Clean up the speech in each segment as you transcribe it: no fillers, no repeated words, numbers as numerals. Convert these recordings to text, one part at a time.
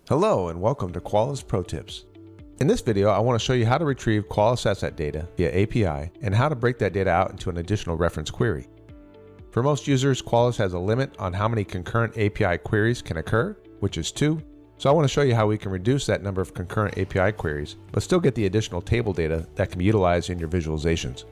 Hello and welcome to Qualys Pro Tips. In this video, I want to show you how to retrieve Qualys Asset data via API and how to break that data out into an additional reference query. For most users, Qualys has a limit on how many concurrent API queries can occur, which is 2. So I want to show you how we can reduce that number of concurrent API queries, but still get the additional table data that can be utilized in your visualizations.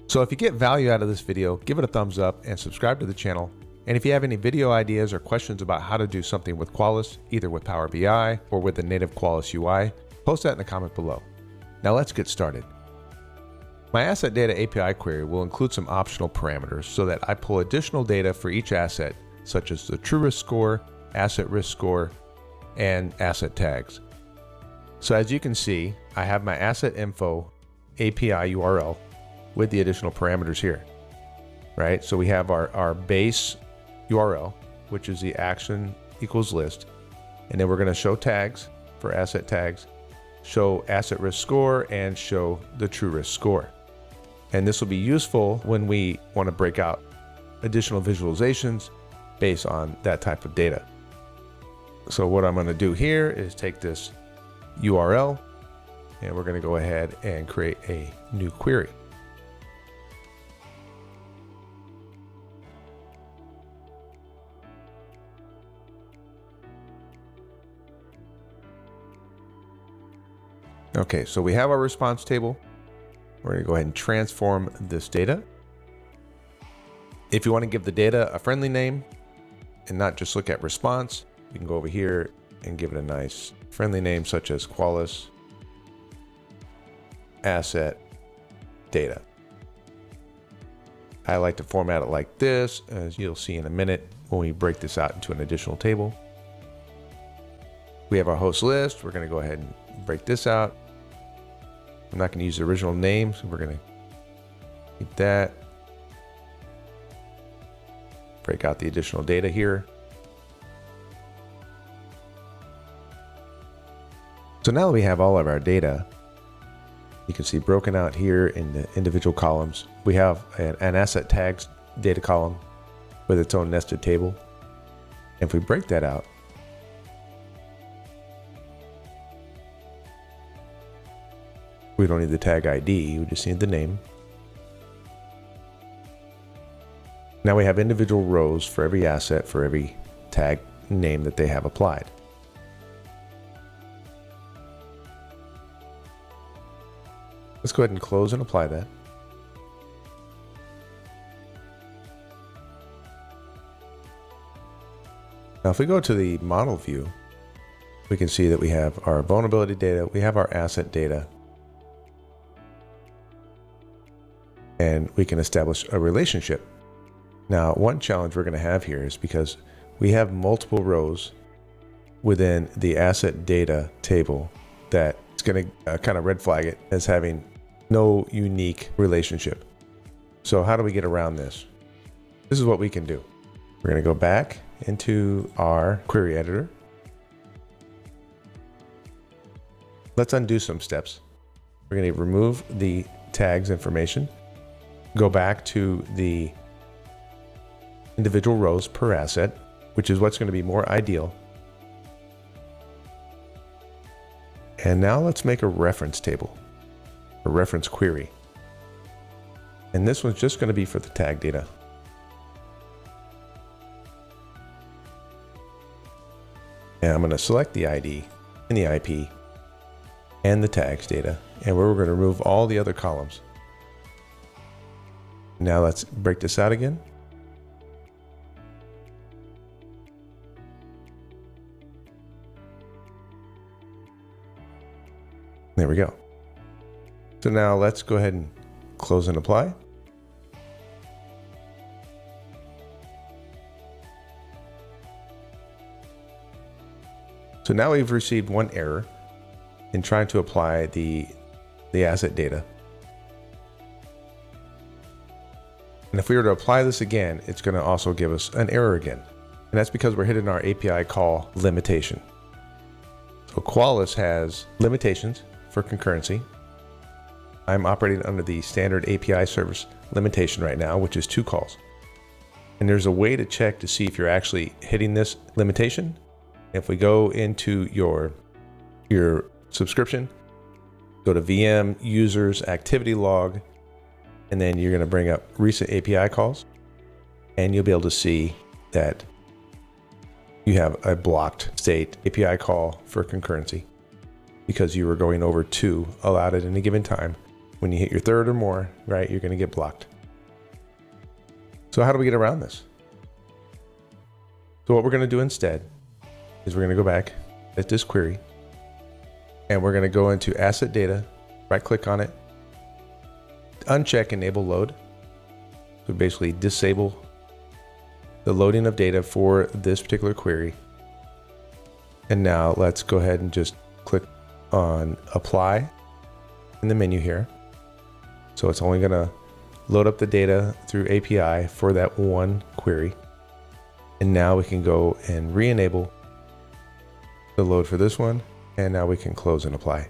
So if you get value out of this video, give it a thumbs up and subscribe to the channel. And if you have any video ideas or questions about how to do something with Qualys, either with Power BI or with the native Qualys UI, post that in the comment below. Now let's get started. My asset data API query will include some optional parameters so that I pull additional data for each asset, such as the TruRisk score, asset risk score, and asset tags. So as you can see, I have my asset info API URL with the additional parameters here, right? So we have our base URL, which is the action equals list. And then we're going to show tags for asset tags, show asset risk score, and show the TruRisk score. And this will be useful when we want to break out additional visualizations based on that type of data. So what I'm going to do here is take this URL and we're going to go ahead and create a new query. Okay, so we have our response table. We're going to go ahead and transform this data. If you want to give the data a friendly name and not just look at response, you can go over here and give it a nice friendly name such as Qualys Asset Data. I like to format it like this, as you'll see in a minute when we break this out into an additional table. We have our host list. We're going to go ahead and break this out. I'm not going to use the original name, so we're going to keep that. Break out the additional data here. So now that we have all of our data, you can see broken out here in the individual columns. We have an asset tags data column with its own nested table. And if we break that out, we don't need the tag ID, we just need the name. Now we have individual rows for every asset for every tag name that they have applied. Let's go ahead and close and apply that. Now if we go to the model view, we can see that we have our vulnerability data, we have our asset data, and we can establish a relationship. Now, one challenge we're going to have here is because we have multiple rows within the asset data table that it's going to kind of red flag it as having no unique relationship. So how do we get around this? This is what we can do. We're going to go back into our query editor. Let's undo some steps. We're going to remove the tags information. Go back to the individual rows per asset, which is what's going to be more ideal. And now let's make a reference table, a reference query. And this one's just going to be for the tag data. And I'm going to select the ID and the IP and the tags data, and we're going to remove all the other columns. Now let's break this out again. There we go. So now let's go ahead and close and apply. So now we've received one error in trying to apply the asset data. And if we were to apply this again, it's going to also give us an error again. And that's because we're hitting our API call limitation. So Qualys has limitations for concurrency. I'm operating under the standard API service limitation right now, which is 2 calls. And there's a way to check to see if you're actually hitting this limitation. If we go into your subscription, go to VM users activity log, and then you're going to bring up recent API calls, and you'll be able to see that you have a blocked state API call for concurrency because you were going over 2 allowed at any given time. When you hit your 3rd or more, right, you're going to get blocked. So how do we get around this? So what we're going to do instead is we're going to go back at this query, and we're going to go into asset data, right click on it, uncheck enable load. So basically disable the loading of data for this particular query. And now let's go ahead and just click on apply in the menu here. So it's only going to load up the data through API for that one query. And now we can go and re-enable the load for this one. And now we can close and apply.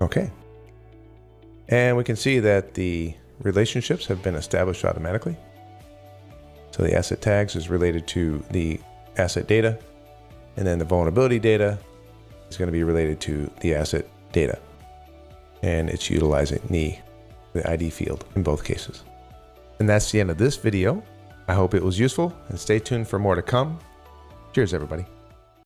Okay. And we can see that the relationships have been established automatically. So the asset tags is related to the asset data, and then the vulnerability data is going to be related to the asset data. And it's utilizing the ID field in both cases. And that's the end of this video. I hope it was useful, and stay tuned for more to come. Cheers, everybody.